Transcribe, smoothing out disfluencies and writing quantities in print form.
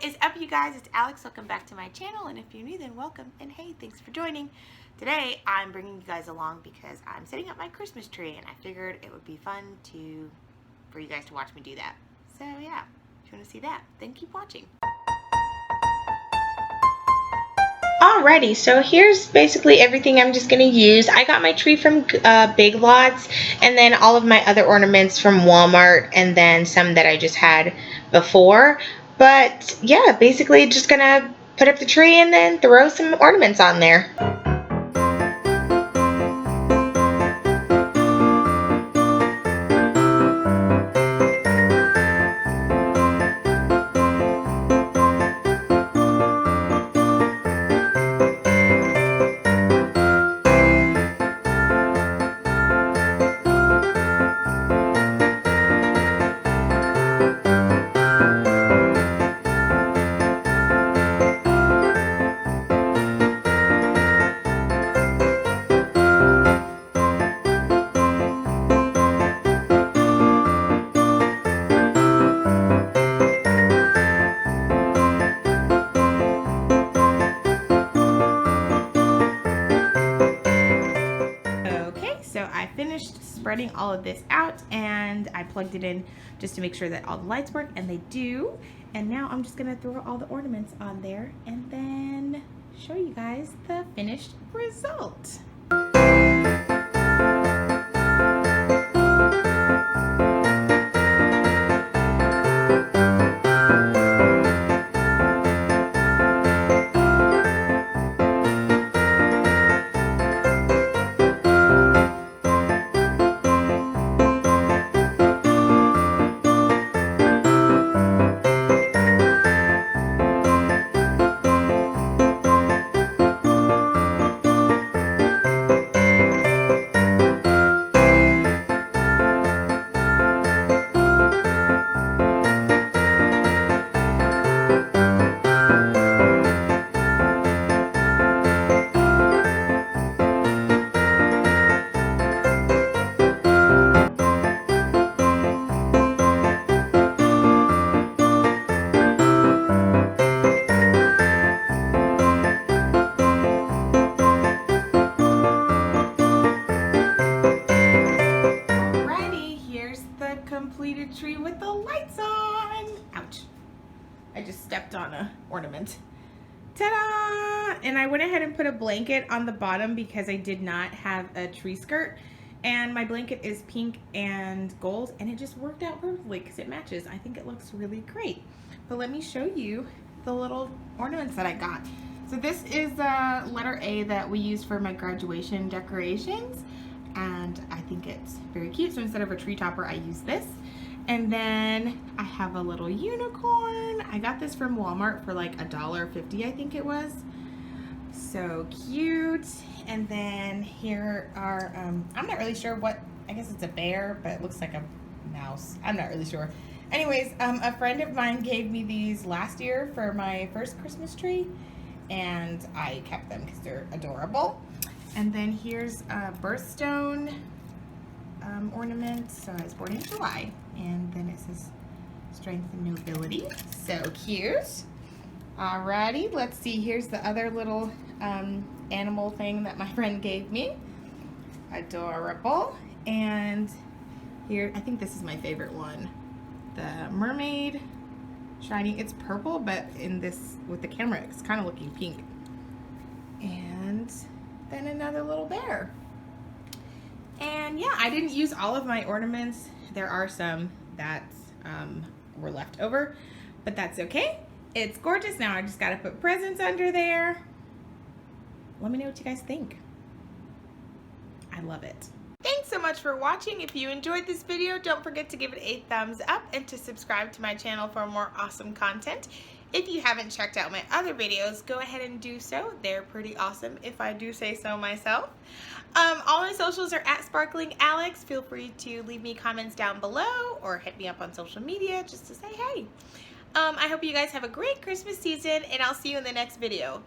is up, you guys? It's Alex. Welcome back to my channel, and if you're new, then welcome, and hey, thanks for joining. Today I'm bringing you guys along because I'm setting up my Christmas tree, and I figured it would be fun for you guys to watch me do that. So yeah, if you want to see that, then keep watching. Alrighty, so here's basically everything I'm just going to use. I got my tree from Big Lots, and then all of my other ornaments from Walmart, and then some that I just had before. But yeah, basically just going to put up the tree and then throw some ornaments on there. So I finished spreading all of this out, and I plugged it in just to make sure that all the lights work, and they do. And now I'm just gonna throw all the ornaments on there and then show you guys the finished result. Completed tree with the lights on. Ouch. I just stepped on a ornament. Ta-da! And I went ahead and put a blanket on the bottom because I did not have a tree skirt. And my blanket is pink and gold, and it just worked out perfectly because it matches. I think it looks really great. But let me show you the little ornaments that I got. So this is the letter A that we used for my graduation decorations. And I think it's very cute. So instead of a tree topper, I use this. And then I have a little unicorn. I got this from Walmart for like $1.50, I think it was. So cute. And then here are, I'm not really sure what, I guess it's a bear, but it looks like a mouse. I'm not really sure. Anyways, a friend of mine gave me these last year for my first Christmas tree, and I kept them because they're adorable. And then here's a birthstone ornament. So I was born in July, and then it says strength and nobility. So cute. Alrighty, let's see. Here's the other little animal thing that my friend gave me. Adorable. And here, I think this is my favorite one. The mermaid shining. It's purple, but in this, with the camera, it's kind of looking pink. And then another little bear. And yeah, I didn't use all of my ornaments. There are some that were left over, but that's okay. It's gorgeous. Now I just gotta put presents under there. Let me know what you guys think. I love it. Thanks so much for watching. If you enjoyed this video, don't forget to give it a thumbs up and to subscribe to my channel for more awesome content. If you haven't checked out my other videos, go ahead and do so. They're pretty awesome, if I do say so myself. All my socials are at Sparkling Alex. Feel free to leave me comments down below or hit me up on social media just to say hey. I hope you guys have a great Christmas season, and I'll see you in the next video.